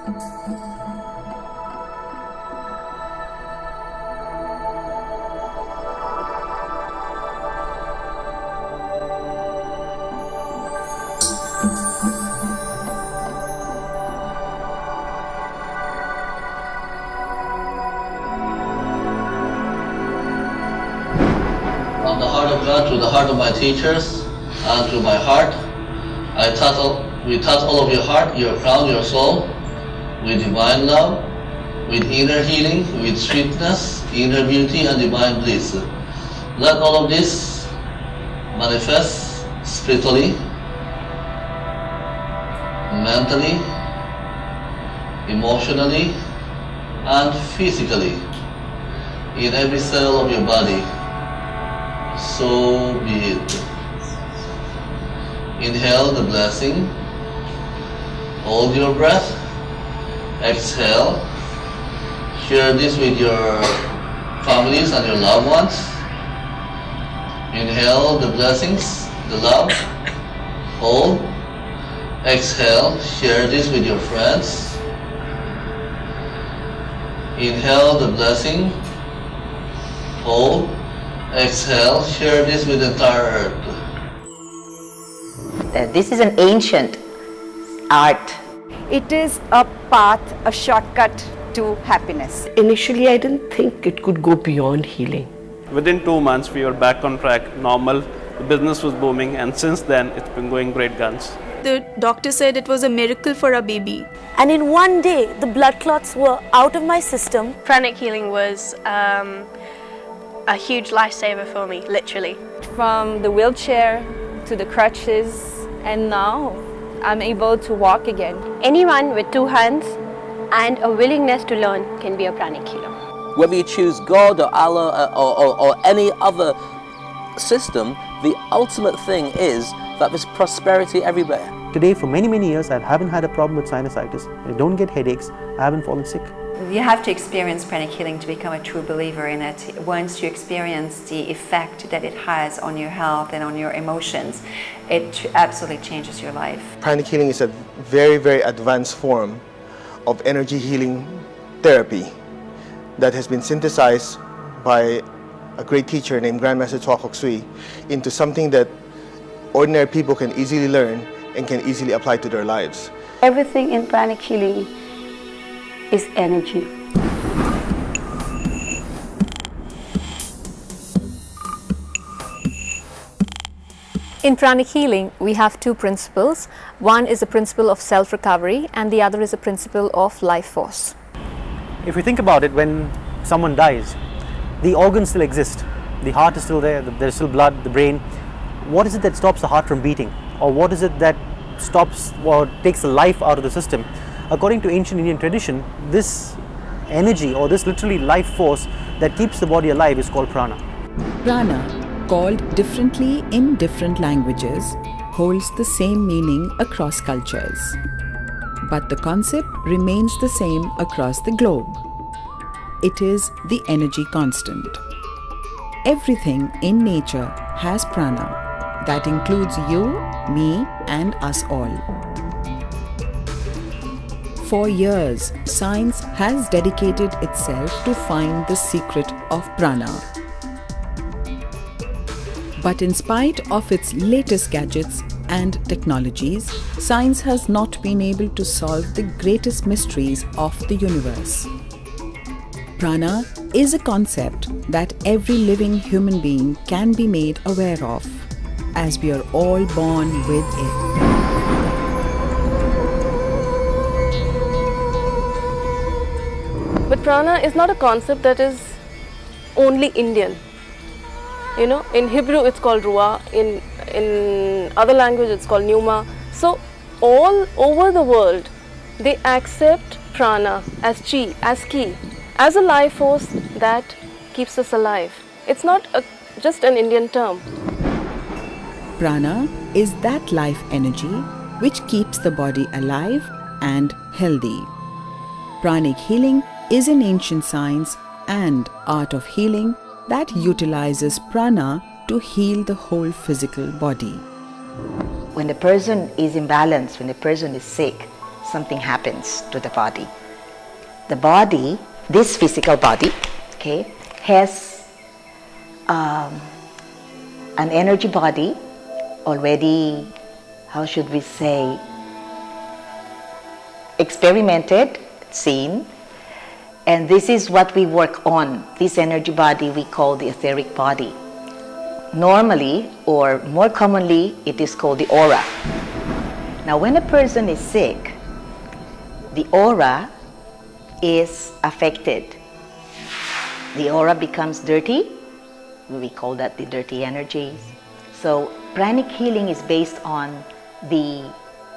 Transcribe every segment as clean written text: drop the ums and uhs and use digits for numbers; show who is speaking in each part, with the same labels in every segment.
Speaker 1: From the heart of God to the heart of my teachers and to my heart, we touch all of your heart, your crown, your soul, with divine love, with inner healing, with sweetness, inner beauty, and divine bliss. Let all of this manifest spiritually, mentally, emotionally, and physically in every cell of your body. So be it. Inhale the blessing. Hold your breath. Exhale. Share this with your families and your loved ones. Inhale the blessings, the love. Hold. Exhale. Share this with your friends. Inhale the blessing. Hold. Exhale, share this with the entire earth.
Speaker 2: This is an ancient art.
Speaker 3: It is a path, a shortcut to happiness.
Speaker 4: Initially, I didn't think it could go beyond healing.
Speaker 5: Within 2 months, we were back on track, normal. The business was booming, and since then, it's been going great guns.
Speaker 6: The doctor said it was a miracle for our baby.
Speaker 7: And in one day, the blood clots were out of my system.
Speaker 8: Pranic healing was a huge lifesaver for me, literally.
Speaker 9: From the wheelchair to the crutches, and now I'm able to walk again.
Speaker 8: Anyone with 2 hands and a willingness to learn can be a Pranic healer.
Speaker 10: Whether you choose God or Allah or any other system, the ultimate thing is that there's prosperity everywhere.
Speaker 11: Today, for many years, I haven't had a problem with sinusitis. I don't get headaches. I haven't fallen sick.
Speaker 12: You have to experience pranic healing to become a true believer in it. Once you experience the effect that it has on your health and on your emotions, it absolutely changes your life.
Speaker 13: Pranic healing is a very advanced form of energy healing therapy that has been synthesized by a great teacher named Grandmaster Twakok Sui into something that ordinary people can easily learn and can easily apply to their lives.
Speaker 14: Everything in pranic healing is energy.
Speaker 15: In pranic healing, we have 2 principles. One is a principle of self-recovery and the other is a principle of life force.
Speaker 11: If you think about it, when someone dies, the organs still exist. The heart is still there, there's still blood, the brain. What is it that stops the heart from beating? Or what is it that stops or takes the life out of the system? According to ancient Indian tradition, this energy or this literally life force that keeps the body alive is called prana.
Speaker 16: Prana, called differently in different languages, holds the same meaning across cultures. But the concept remains the same across the globe. It is the energy constant. Everything in nature has prana. That includes you, me, and us all. For years, science has dedicated itself to find the secret of prana. But in spite of its latest gadgets and technologies, science has not been able to solve the greatest mysteries of the universe. Prana is a concept that every living human being can be made aware of, as we are all born with it.
Speaker 9: But prana is not a concept that is only Indian. You know, in Hebrew it's called ruah, in other language it's called pneuma. So all over the world they accept prana as chi, as ki, as a life force that keeps us alive. It's not just an Indian term.
Speaker 16: Prana is that life energy which keeps the body alive and healthy. Pranic healing is an ancient science and art of healing that utilizes prana to heal the whole physical body.
Speaker 2: When the person is imbalanced, when the person is sick, something happens to the body. The body, this physical body, okay, has an energy body already, how should we say, experimented, seen, and this is what we work on. This energy body we call the etheric body. Normally, or more commonly, it is called the aura. Now, when a person is sick, the aura is affected. The aura becomes dirty. We call that the dirty energies. So, pranic healing is based on the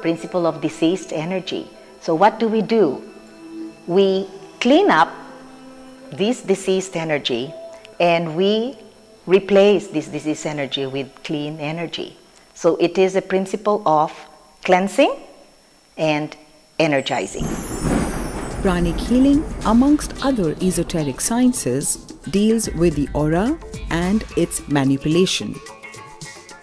Speaker 2: principle of diseased energy. So, what do? We clean up this diseased energy and we replace this diseased energy with clean energy. So it is a principle of cleansing and energizing.
Speaker 16: Pranic healing, amongst other esoteric sciences, deals with the aura and its manipulation.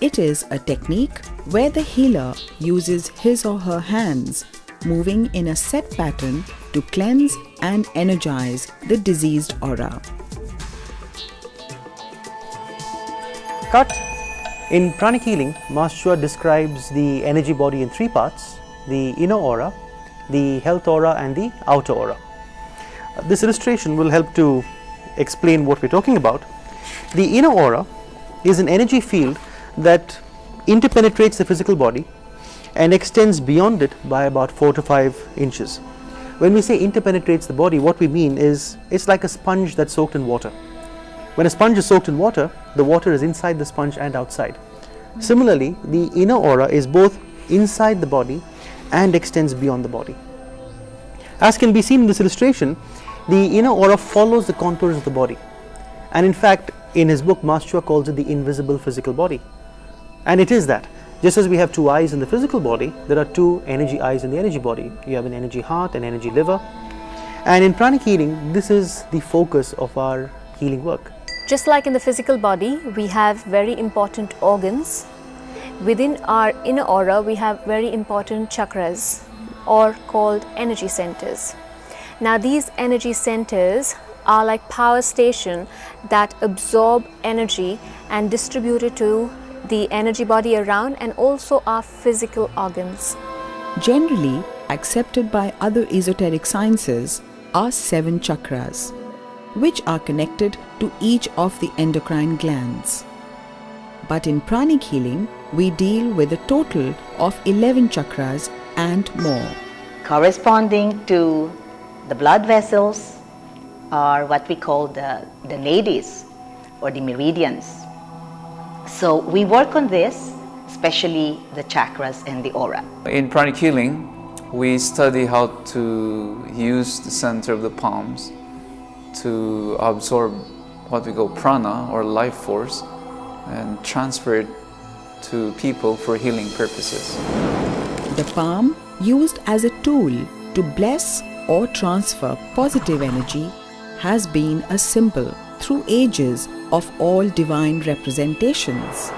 Speaker 16: It is a technique where the healer uses his or her hands, moving in a set pattern to cleanse and energize the diseased aura.
Speaker 11: Cut. In pranic healing, Master Chua describes the energy body in three parts: the inner aura, the health aura, and the outer aura. This illustration will help to explain what we're talking about. The inner aura is an energy field that interpenetrates the physical body and extends beyond it by about 4 to 5 inches. When we say interpenetrates the body, what we mean is it's like a sponge that's soaked in water. When a sponge is soaked in water, the water is inside the sponge and outside. Similarly, the inner aura is both inside the body and extends beyond the body. As can be seen in this illustration, the inner aura follows the contours of the body. And in fact, in his book, Master Chua calls it the invisible physical body. And it is that. Just as we have 2 eyes in the physical body, there are 2 energy eyes in the energy body. You have an energy heart, an energy liver. And in pranic healing, this is the focus of our healing work.
Speaker 15: Just like in the physical body, we have very important organs. Within our inner aura, we have very important chakras, or called energy centers. Now, these energy centers are like power stations that absorb energy and distribute it to the energy body around and also our physical organs.
Speaker 16: Generally accepted by other esoteric sciences are 7 chakras, which are connected to each of the endocrine glands. But in pranic healing, we deal with a total of 11 chakras and more.
Speaker 2: Corresponding to the blood vessels are what we call the nadis or the meridians. So we work on this, especially the chakras and the aura.
Speaker 17: In pranic healing, we study how to use the center of the palms to absorb what we call prana or life force and transfer it to people for healing purposes.
Speaker 16: The palm, used as a tool to bless or transfer positive energy, has been a symbol through ages of all divine representations.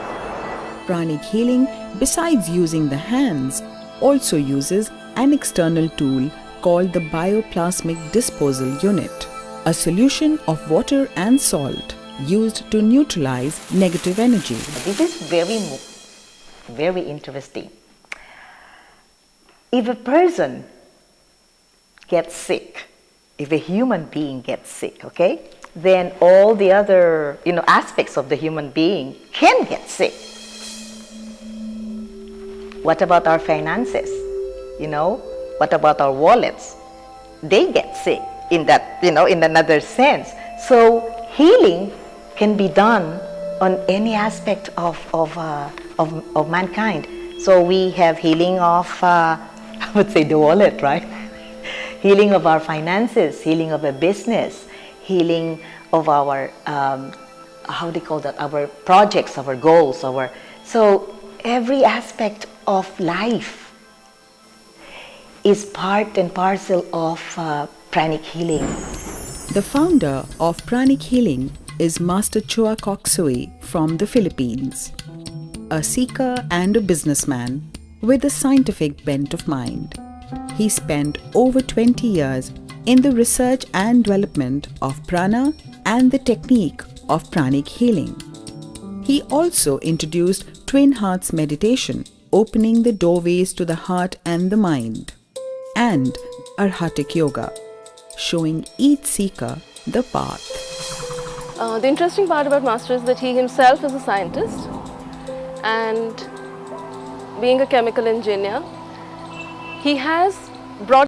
Speaker 16: Pranic healing, besides using the hands, also uses an external tool called the bioplasmic disposal unit, a solution of water and salt used to neutralize negative energy.
Speaker 2: This is very interesting. If a person gets sick, if a human being gets sick, okay, then all the other, aspects of the human being can get sick. What about our finances? What about our wallets? They get sick in that, in another sense. So healing can be done on any aspect of mankind. So we have healing of, I would say the wallet, right? Healing of our finances, healing of a business, healing of our, how do you call that, our projects, our goals, so every aspect of life is part and parcel of pranic healing.
Speaker 16: The founder of pranic healing is Master Chua Kok Sui from the Philippines, a seeker and a businessman with a scientific bent of mind. he spent over 20 years in the research and development of prana and the technique of pranic healing. He also introduced Twin Hearts meditation, opening the doorways to the heart and the mind, and Arhatic Yoga, showing each seeker the path.
Speaker 9: The interesting part about Master is that he himself is a scientist, and being a chemical engineer, he has brought